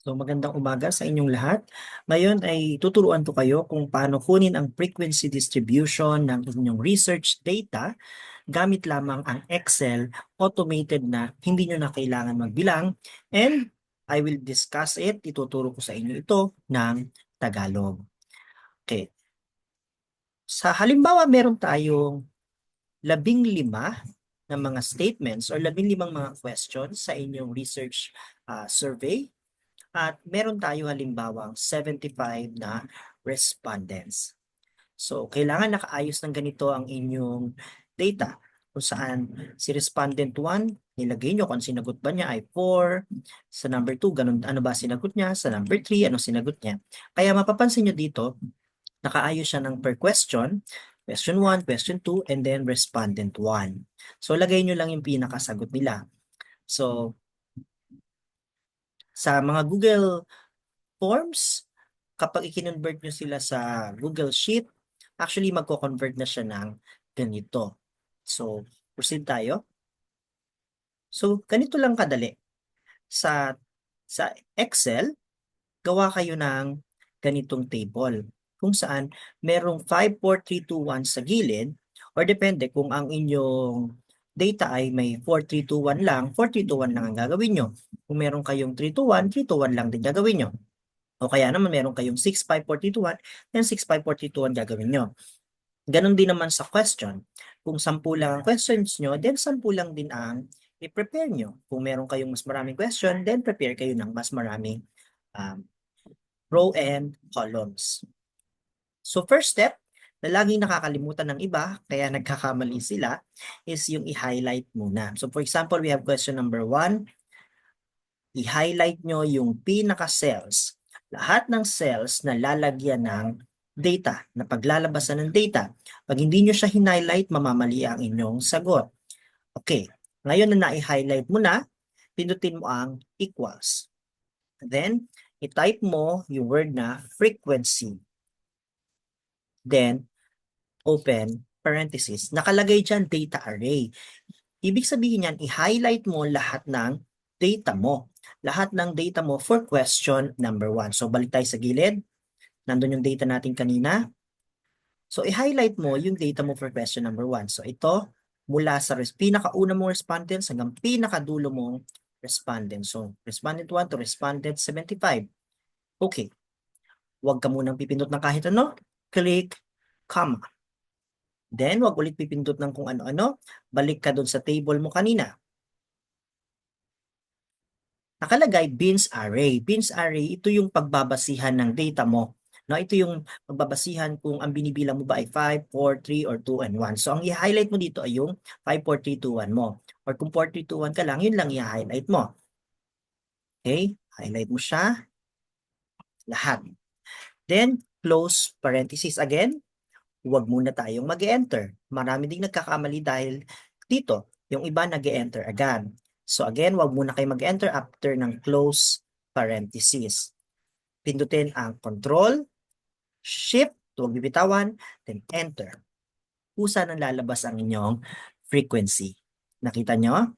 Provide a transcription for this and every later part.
So magandang umaga sa inyong lahat. Ngayon ay tuturuan ko kayo kung paano kunin ang frequency distribution ng inyong research data gamit lamang ang Excel automated na hindi nyo na kailangan magbilang, and I will discuss it. Ituturo ko sa inyo ito ng Tagalog. Okay. Sa halimbawa, meron tayong 15 na mga statements or 15 mga questions sa inyong research survey. At meron tayo halimbawang 75 na respondents. So, kailangan nakaayos ng ganito ang inyong data. Kung saan si respondent 1, nilagay nyo kung sinagot ba niya ay 4. Sa number 2, ganun, ano ba sinagot niya? Sa number 3, ano sinagot niya? Kaya mapapansin nyo dito, nakaayos siya ng per question. Question 1, question 2, and then respondent 1. So, lagay nyo lang yung pinakasagot nila. So, sa mga Google Forms, kapag i-convert nyo sila sa Google Sheet, actually magko-convert na siya ng ganito. So, proceed tayo. So, ganito lang kadali. Sa, sa Excel, gawa kayo ng ganitong table kung saan merong 5, 4, 3, 2, 1 sa gilid, or depende kung ang inyong data ay may 4, 3, 2, 1 lang, 4, 3, 2, 1 lang ang gagawin nyo. Kung meron kayong 3, 2, 1, 3, 2, 1 lang din gagawin nyo. O kaya naman meron kayong 6, 5, 4, 3, 2, 1, then 6, 5, 4, 3, 2, 1 gagawin nyo. Ganon din naman sa question. Kung 10 lang ang questions nyo, then 10 lang din ang i-prepare nyo. Kung meron kayong mas maraming question, then prepare kayo ng mas maraming um, row and columns. So first step, na laging nakakalimutan ng iba, kaya nagkakamali sila, is yung i-highlight muna. So for example, we have question number 1. I-highlight nyo yung pinaka-cells. Lahat ng cells na lalagyan ng data, na paglalabasan ng data. Pag hindi nyo siya highlight, mamamali ang inyong sagot. Okay, ngayon na na-highlight mo na, pindutin mo ang equals. Then, i-type mo yung word na frequency. Then, open parenthesis. Nakalagay dyan data array. Ibig sabihin yan, i-highlight mo lahat ng data mo. Lahat ng data mo for question number 1. So, balik tayo sa gilid. Nandun yung data natin kanina. So, i-highlight mo yung data mo for question number 1. So, ito, mula sa pinakauna mong respondents hanggang pinakadulo mong respondent. So, respondent 1 to respondent 75. Okay. Huwag ka munang pipindot ng kahit ano. Click, comma. Then, wag ulit pipindot ng kung ano-ano. Balik ka dun sa table mo kanina. Nakalagay beans array. Beans array, ito yung pagbabasihan ng data mo. No, ito yung pagbabasihan kung ang binibilang mo ba ay 5, 4, 3, or 2, and 1. So, ang i-highlight mo dito ay yung 5, 4, 3, 2, 1 mo. Or kung 4, 3, 2, 1 ka lang, yun lang i-highlight mo. Okay? Highlight mo siya. Lahat. Then, close parenthesis again. Huwag muna tayong mag-enter. Marami ding nagkakamali dahil dito, yung iba nag-enter agad. So again, huwag muna kayo mag-enter after ng close parenthesis. Pindutin ang Control, Shift, huwag bibitawan, then Enter. Kusa nang lalabas ang inyong frequency. Nakita nyo?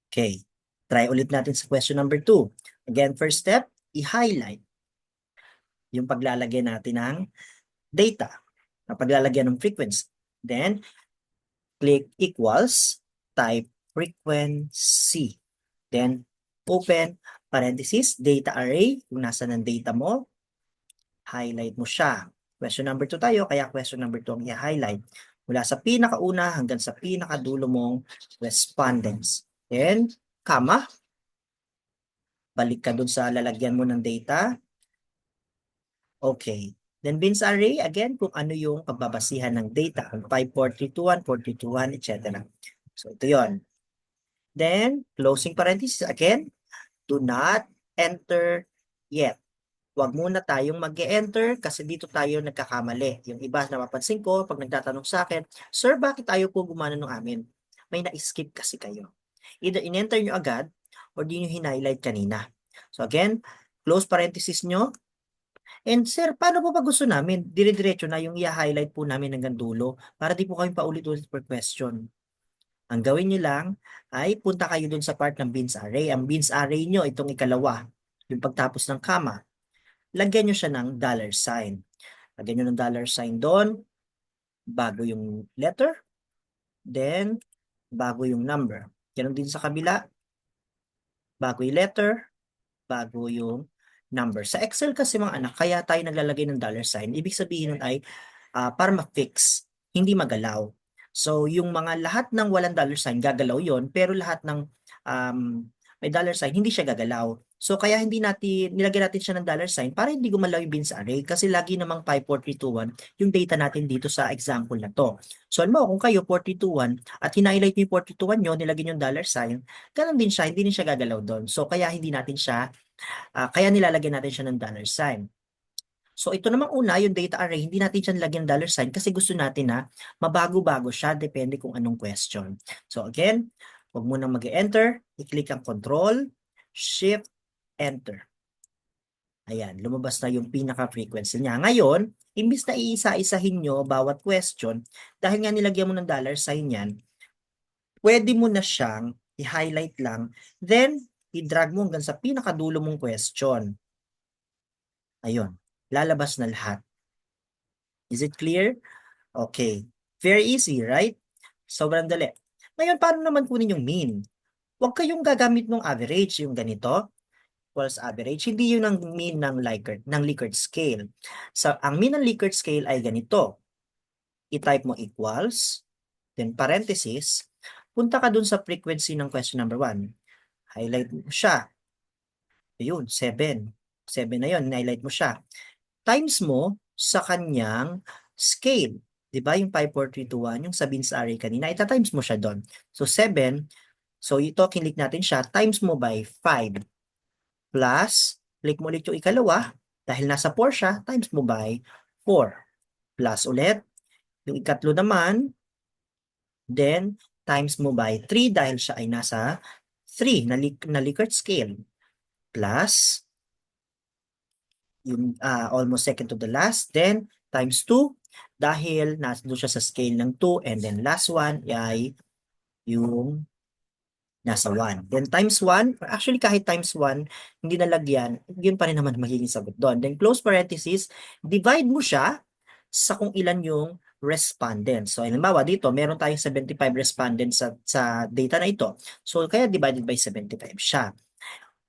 Okay. Try ulit natin sa question number 2. Again, first step, i-highlight yung paglalagay natin ng data, na paglalagyan ng frequency. Then, click equals, type frequency. Then, open parenthesis, data array, kung nasa ng data mo, highlight mo siya. Question number 2 tayo, kaya question number 2 ang i-highlight. Mula sa pinakauna hanggang sa pinakadulo mong respondents. Then, comma, balik ka dun sa lalagyan mo ng data. Okay. Then beans array, again, kung ano yung pagbabasihan ng data. 5, 4, 3, 2, 1, 4, 3, 2, 1, etc. So, ito yon. Then, closing parenthesis, again, do not enter yet. Huwag muna tayong mag-enter kasi dito tayo nagkakamali. Yung iba napapansin ko, pag nagtatanong sa akin, Sir, bakit tayo po gumana ng amin? May na-skip kasi kayo. Either in-enter nyo agad or di nyo hinighlight kanina. So again, close parenthesis nyo. And sir, paano po pag gusto namin? Dire-diretso na yung i-highlight po namin hanggang dulo para di po kami paulit-ulit per question. Ang gawin nyo lang ay punta kayo dun sa part ng beans array. Ang beans array nyo, itong ikalawa, yung pagtapos ng comma, lagyan nyo siya ng dollar sign. Lagyan nyo ng dollar sign doon, bago yung letter, then bago yung number. Ganun din sa kabila, bago yung letter, bago yung number. Sa Excel kasi mga anak, kaya tayo naglalagay ng dollar sign. Ibig sabihin nun ay para ma-fix, hindi magalaw. So, yung mga lahat ng walang dollar sign, gagalaw yon, pero lahat ng um, may dollar sign, hindi siya gagalaw. So, kaya hindi natin, nilagyan natin siya ng dollar sign para hindi gumalaw yung beans array kasi lagi namang 5, 4, 3, 2, 1 yung data natin dito sa example na to. So, alam mo, kung kayo 4, 3, 2, 1 at hinighlight niyo yung 4, 3, 2, 1 nyo, nilagyan yung dollar sign, ganun din siya, hindi din siya gagalaw doon. So, kaya hindi natin siya, kaya nilalagyan natin siya ng dollar sign. So ito namang una, yung data array, hindi natin siya nilagyan ng dollar sign kasi gusto natin na mabago-bago siya depende kung anong question. So again, huwag mo nang mag-enter, i-click ang control, shift, enter. Ayan, lumabas na yung pinaka-frequency niya. Ngayon, imbis na iisa-isahin nyo bawat question, dahil nga nilagyan mo ng dollar sign yan, pwede mo na siyang i-highlight lang, then i-drag mo hanggang sa pinakadulo mong question. Ayun, lalabas na lahat. Is it clear? Okay. Very easy, right? Sobrang dali. Ngayon, paano naman kunin yung mean? Huwag kayong gagamit ng average, yung ganito, equals average. Hindi yun ang mean ng Likert scale. So, ang mean ng Likert scale ay ganito. I-type mo equals, then parenthesis, punta ka dun sa frequency ng question number 1. Highlight mo siya. Ayun, 7. 7 na yun, highlight mo siya. Times mo sa kanyang scale. 'Di ba yung 5, 4, 3, 2, 1, yung sa beans array kanina, ita-times mo siya doon. So 7, so ito, kinlik natin siya, times mo by 5. Plus, click mo ulit yung ikalawa, dahil nasa 4 siya, times mo by 4. Plus ulit, yung ikatlo naman, then times mo by 3 dahil siya ay nasa 3 na Likert scale. Plus, yung almost second to the last, then times 2 dahil nandun siya sa scale ng 2, and then last one ay yung nasa 1. Then times 1, actually kahit times 1, hindi nalagyan, yun pa rin naman magiging sagot doon. Then close parenthesis, divide mo siya sa kung ilan yung respondents. So halimbawa dito, meron tayong 75 respondents sa data na ito. So kaya divided by 75 siya.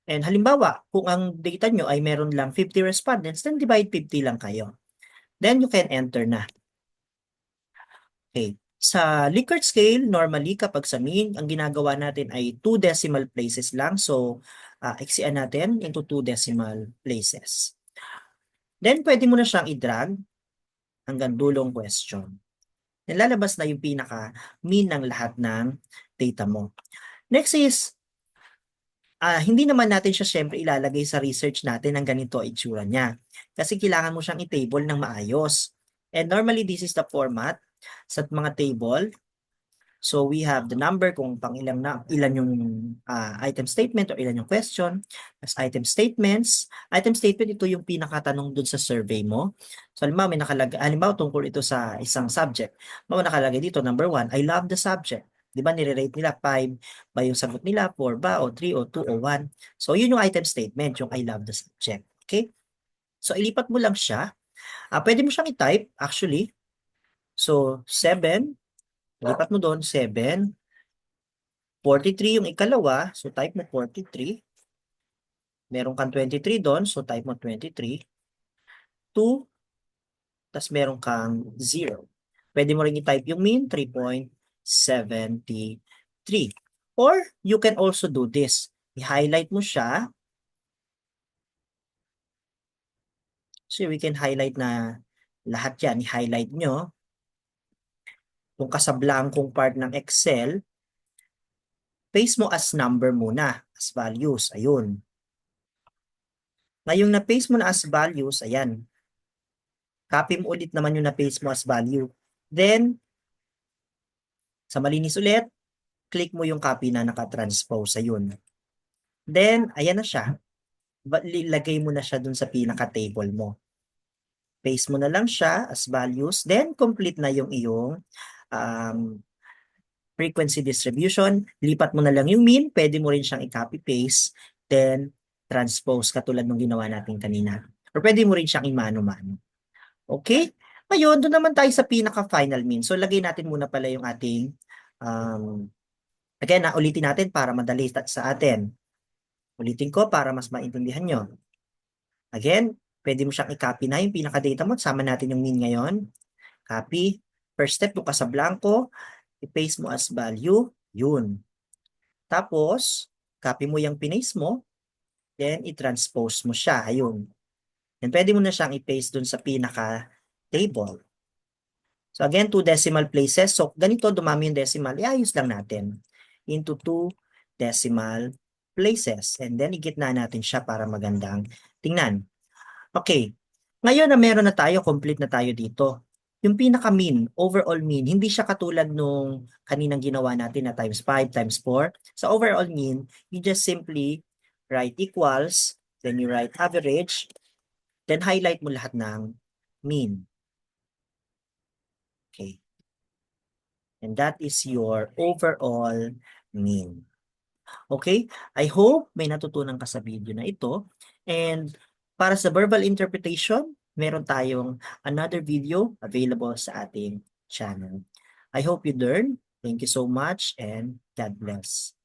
And halimbawa, kung ang data nyo ay meron lang 50 respondents, then divide 50 lang kayo. Then you can enter na. Okay. Sa Likert scale, normally kapag sa mean, ang ginagawa natin ay 2 decimal places lang. So, iksian natin into 2 decimal places. Then, pwede mo na siyang i-drag hanggang dulong question. Lalabas na yung pinaka-mean ng lahat ng data mo. Next is, hindi naman natin siya syempre ilalagay sa research natin ng ganito itsura niya. Kasi kailangan mo siyang i-table ng maayos. And normally, this is the format sa mga table. So we have the number kung pang ilan yung item statement o ilan yung question. As item statements. Item statement, ito yung pinakatanong dun sa survey mo. So halimbawa tungkol ito sa isang subject. Nakalagay dito, number 1, I love the subject. Di ba, nire-rate nila 5 ba yung sagot nila, 4 ba, o 3, o 2, o 1. So yun yung item statement, yung I love the subject. Okay? So ilipat mo lang siya. Pwede mo siyang i-type, actually. So 7, lipat mo doon, 7. 43 yung ikalawa, so type mo 43. Meron kang 23 doon, so type mo 23. 2, tas meron kang 0. Pwede mo rin i-type yung mean, 3.73. Or you can also do this. I-highlight mo siya. So we can highlight na lahat yan. I-highlight nyo. Kung kasablangkong part ng Excel, paste mo as number muna, as values. Ayun. Ngayong na-paste mo na as values, ayan. Copy mo ulit naman yung na-paste mo as value. Then, sa malinis ulit, click mo yung copy na nakatranspose. Ayun. Then, ayan na siya. Lagay mo na siya dun sa pinaka-table mo. Paste mo na lang siya as values. Then, complete na yung iyong um, frequency distribution, lipat mo na lang yung mean, pwede mo rin siyang i-copy-paste, then transpose katulad ng ginawa natin kanina. Or pwede mo rin siyang i-mano-mano. Okay? Ngayon, doon naman tayo sa pinaka-final mean. So, lagay natin muna pala yung ating, again, ulitin natin para madali sa atin. Ulitin ko para mas maintindihan nyo. Again, pwede mo siyang i-copy na yung pinaka-data mo. Sama natin yung mean ngayon. Copy. First step, doon ka sa blanco, i-paste mo as value, yun. Tapos, copy mo yung pinaste mo, then i-transpose mo siya, ayun. Then pwede mo na siyang i-paste dun sa pinaka-table. So again, 2 decimal places. So ganito, dumami yung decimal, iayos lang natin into 2 decimal places. And then, igitna natin siya para magandang tingnan. Okay. Ngayon na meron na tayo, complete na tayo dito. Yung pinaka-mean, overall mean, hindi siya katulad nung kaninang ginawa natin na times 5, times 4. Sa overall mean, you just simply write equals, then you write average, then highlight mo lahat ng mean. Okay. And that is your overall mean. Okay? I hope may natutunan ka sa video na ito. And para sa verbal interpretation, meron tayong another video available sa ating channel. I hope you learn. Thank you so much and God bless.